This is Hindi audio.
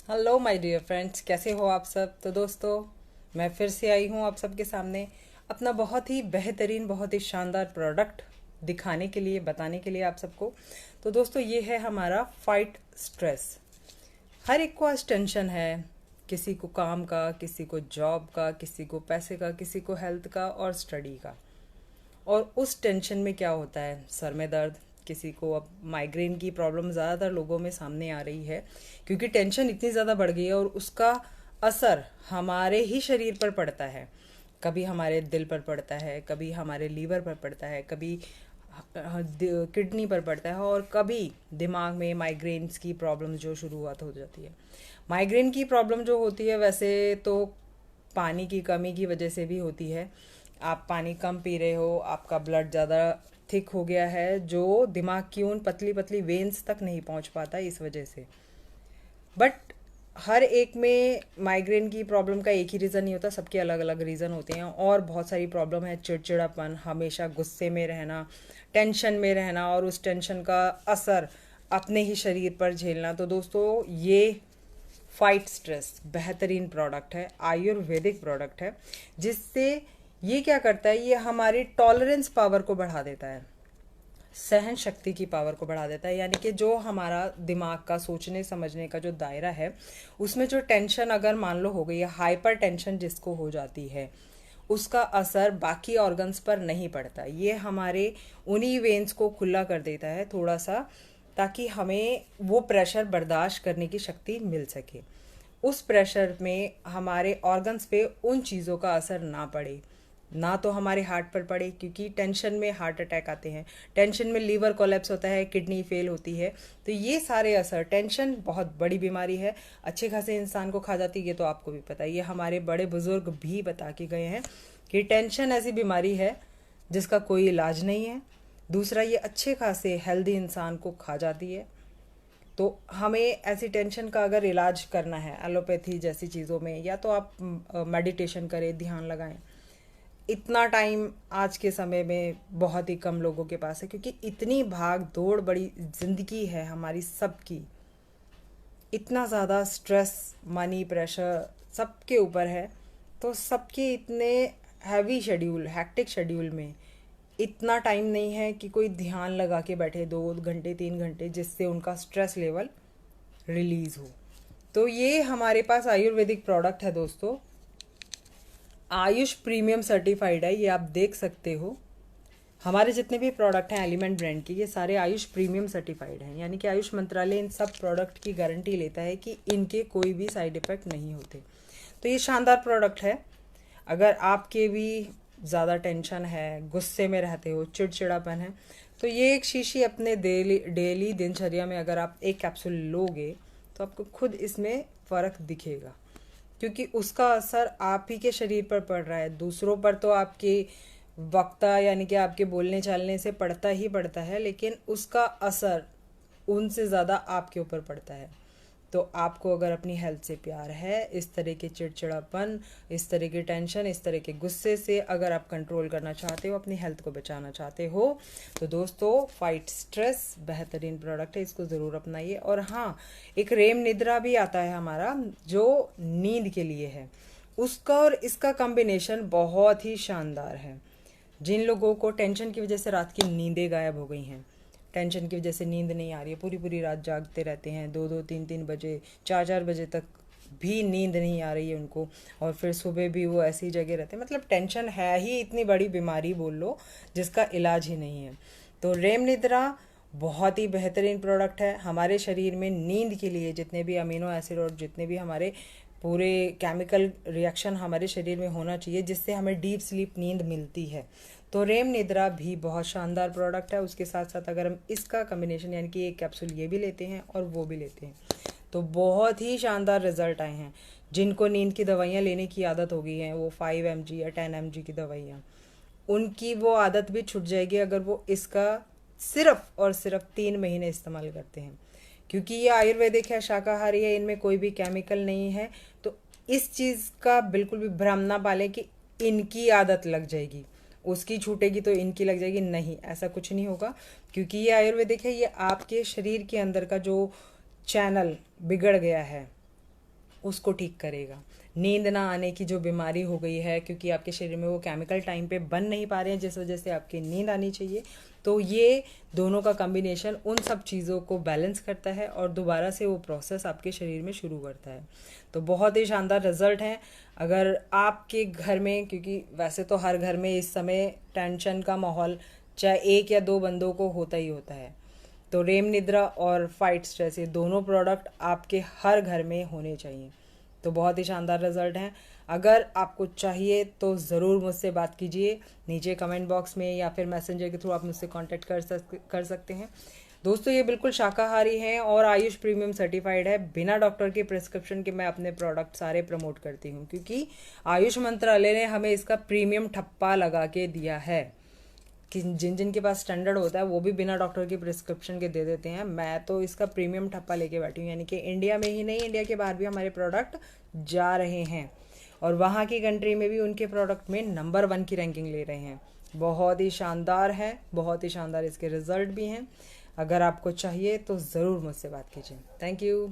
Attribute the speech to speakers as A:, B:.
A: हेलो माय डियर फ्रेंड्स, कैसे हो आप सब। तो दोस्तों, मैं फिर से आई हूँ आप सबके सामने अपना बहुत ही बेहतरीन, बहुत ही शानदार प्रोडक्ट दिखाने के लिए, बताने के लिए आप सबको। तो दोस्तों, ये है हमारा फाइट स्ट्रेस। हर एक को आज टेंशन है, किसी को काम का, किसी को जॉब का, किसी को पैसे का, किसी को हेल्थ का और स्टडी का। और उस टेंशन में क्या होता है, सर में दर्द, किसी को अब माइग्रेन की प्रॉब्लम ज़्यादातर लोगों में सामने आ रही है, क्योंकि टेंशन इतनी ज़्यादा बढ़ गई है और उसका असर हमारे ही शरीर पर पड़ता है। कभी हमारे दिल पर पड़ता है, कभी हमारे लीवर पर पड़ता है, कभी किडनी पर पड़ता है और कभी दिमाग में माइग्रेन्स की प्रॉब्लम जो शुरुआत हो जाती है। माइग्रेन की प्रॉब्लम जो होती है वैसे तो पानी की कमी की वजह से भी होती है। आप पानी कम पी रहे हो, आपका ब्लड ज़्यादा थिक हो गया है जो दिमाग की उन पतली पतली वेन्स तक नहीं पहुंच पाता इस वजह से। बट हर एक में माइग्रेन की प्रॉब्लम का एक ही रीज़न नहीं होता, सबके अलग अलग रीज़न होते हैं। और बहुत सारी प्रॉब्लम है, चिड़चिड़ापन, हमेशा गुस्से में रहना, टेंशन में रहना और उस टेंशन का असर अपने ही शरीर पर झेलना। तो दोस्तों, ये फाइट स्ट्रेस बेहतरीन प्रोडक्ट है, आयुर्वेदिक प्रोडक्ट है, जिससे ये क्या करता है, ये हमारी टॉलरेंस पावर को बढ़ा देता है, सहन शक्ति की पावर को बढ़ा देता है। यानी कि जो हमारा दिमाग का सोचने समझने का जो दायरा है, उसमें जो टेंशन अगर मान लो हो गई है, हाइपर टेंशन जिसको हो जाती है, उसका असर बाकी ऑर्गन्स पर नहीं पड़ता। ये हमारे उन्हीं वेन्स को खुला कर देता है थोड़ा सा, ताकि हमें वो प्रेशर बर्दाश्त करने की शक्ति मिल सके। उस प्रेशर में हमारे ऑर्गन्स पे उन चीज़ों का असर ना पड़े, ना तो हमारे हार्ट पर पड़े, क्योंकि टेंशन में हार्ट अटैक आते हैं, टेंशन में लीवर कोलैप्स होता है, किडनी फेल होती है। तो ये सारे असर, टेंशन बहुत बड़ी बीमारी है, अच्छे खासे इंसान को खा जाती है, ये तो आपको भी पता है, ये हमारे बड़े बुजुर्ग भी बता के गए हैं कि टेंशन ऐसी बीमारी है जिसका कोई इलाज नहीं है। दूसरा, ये अच्छे खासे हेल्दी इंसान को खा जाती है। तो हमें ऐसी टेंशन का अगर इलाज करना है एलोपैथी जैसी चीज़ों में, या तो आप मेडिटेशन करें, ध्यान लगाएं। इतना टाइम आज के समय में बहुत ही कम लोगों के पास है, क्योंकि इतनी भाग दौड़ बड़ी ज़िंदगी है हमारी सबकी। इतना ज़्यादा स्ट्रेस, मनी प्रेशर सबके ऊपर है। तो सबके इतने हैवी शेड्यूल, हैक्टिक शेड्यूल में इतना टाइम नहीं है कि कोई ध्यान लगा के बैठे 2 घंटे 3 घंटे, जिससे उनका स्ट्रेस लेवल रिलीज़ हो। तो ये हमारे पास आयुर्वेदिक प्रोडक्ट है दोस्तों, आयुष प्रीमियम सर्टिफाइड है, ये आप देख सकते हो। हमारे जितने भी प्रोडक्ट हैं एलिमेंट ब्रांड के, ये सारे आयुष प्रीमियम सर्टिफाइड हैं। यानी कि आयुष मंत्रालय इन सब प्रोडक्ट की गारंटी लेता है कि इनके कोई भी साइड इफ़ेक्ट नहीं होते। तो ये शानदार प्रोडक्ट है। अगर आपके भी ज़्यादा टेंशन है, गुस्से में रहते हो, चिड़चिड़ापन है, तो ये एक शीशी अपने डेली डेली दिनचर्या में अगर आप एक कैप्सूल लोगे तो आपको खुद इसमें फ़र्क दिखेगा, क्योंकि उसका असर आप ही के शरीर पर पड़ रहा है। दूसरों पर तो आपके वक्ता यानी कि आपके बोलने चालने से पड़ता ही पड़ता है, लेकिन उसका असर उनसे ज़्यादा आपके ऊपर पड़ता है। तो आपको अगर अपनी हेल्थ से प्यार है, इस तरह के चिड़चिड़ापन, इस तरह की टेंशन, इस तरह के गुस्से से अगर आप कंट्रोल करना चाहते हो, अपनी हेल्थ को बचाना चाहते हो, तो दोस्तों फाइट स्ट्रेस बेहतरीन प्रोडक्ट है, इसको ज़रूर अपनाइए। और हाँ, एक रेम निद्रा भी आता है हमारा, जो नींद के लिए है। उसका और इसका कॉम्बिनेशन बहुत ही शानदार है। जिन लोगों को टेंशन की वजह से रात की नींदें गायब हो गई हैं, टेंशन की वजह से नींद नहीं आ रही है, पूरी पूरी रात जागते रहते हैं, 2-2 3-3 बजे, 4-4 बजे तक भी नींद नहीं आ रही है उनको, और फिर सुबह भी वो ऐसी जगह रहते हैं। मतलब टेंशन है ही इतनी बड़ी बीमारी बोल लो, जिसका इलाज ही नहीं है। तो रेम निद्रा बहुत ही बेहतरीन प्रोडक्ट है। हमारे शरीर में नींद के लिए जितने भी अमीनो एसिड और जितने भी हमारे पूरे केमिकल रिएक्शन हमारे शरीर में होना चाहिए, जिससे हमें डीप स्लीप नींद मिलती है। तो रेम निद्रा भी बहुत शानदार प्रोडक्ट है। उसके साथ साथ अगर हम इसका कम्बिनेशन यानी कि एक कैप्सूल ये भी लेते हैं और वो भी लेते हैं, तो बहुत ही शानदार रिजल्ट आए हैं। जिनको नींद की दवाइयाँ लेने की आदत हो गई हैं, वो 5 mg या 10 mg की दवाइयाँ, उनकी वो आदत भी छूट जाएगी अगर वो इसका सिर्फ और सिर्फ 3 महीने इस्तेमाल करते हैं। क्योंकि ये आयुर्वेदिक है, शाकाहारी है, इनमें कोई भी केमिकल नहीं है। तो इस चीज़ का बिल्कुल भी भ्रम ना पालें कि इनकी आदत लग जाएगी, उसकी छूटेगी तो इनकी लग जाएगी, नहीं, ऐसा कुछ नहीं होगा। क्योंकि ये आयुर्वेदिक है, ये आपके शरीर के अंदर का जो चैनल बिगड़ गया है, उसको ठीक करेगा। नींद ना आने की जो बीमारी हो गई है, क्योंकि आपके शरीर में वो केमिकल टाइम पे बन नहीं पा रहे हैं जिस वजह से आपकी नींद आनी चाहिए, तो ये दोनों का कॉम्बिनेशन उन सब चीज़ों को बैलेंस करता है और दोबारा से वो प्रोसेस आपके शरीर में शुरू करता है। तो बहुत ही शानदार रिजल्ट हैं। अगर आपके घर में, क्योंकि वैसे तो हर घर में इस समय टेंशन का माहौल चाहे एक या दो बंदों को होता ही होता है, तो रेम निद्रा और फाइट स्ट्रेस, ये दोनों प्रोडक्ट आपके हर घर में होने चाहिए। तो बहुत ही शानदार रिजल्ट हैं। अगर आपको चाहिए तो ज़रूर मुझसे बात कीजिए, नीचे कमेंट बॉक्स में या फिर मैसेंजर के थ्रू आप मुझसे कांटेक्ट कर सकते हैं। दोस्तों ये बिल्कुल शाकाहारी हैं और आयुष प्रीमियम सर्टिफाइड है। बिना डॉक्टर के प्रिस्क्रिप्शन के मैं अपने प्रोडक्ट सारे प्रमोट करती हूँ, क्योंकि आयुष मंत्रालय ने हमें इसका प्रीमियम ठप्पा लगा के दिया है कि जिन जिन के पास स्टैंडर्ड होता है वो भी बिना डॉक्टर की प्रिस्क्रिप्शन के दे देते हैं। मैं तो इसका प्रीमियम ठप्पा लेके बैठी हूँ, यानी कि इंडिया में ही नहीं, इंडिया के बाहर भी हमारे प्रोडक्ट जा रहे हैं और वहाँ की कंट्री में भी उनके प्रोडक्ट में नंबर 1 की रैंकिंग ले रहे हैं। बहुत ही शानदार है, बहुत ही शानदार इसके रिजल्ट भी हैं। अगर आपको चाहिए तो ज़रूर मुझसे बात कीजिए। Thank you.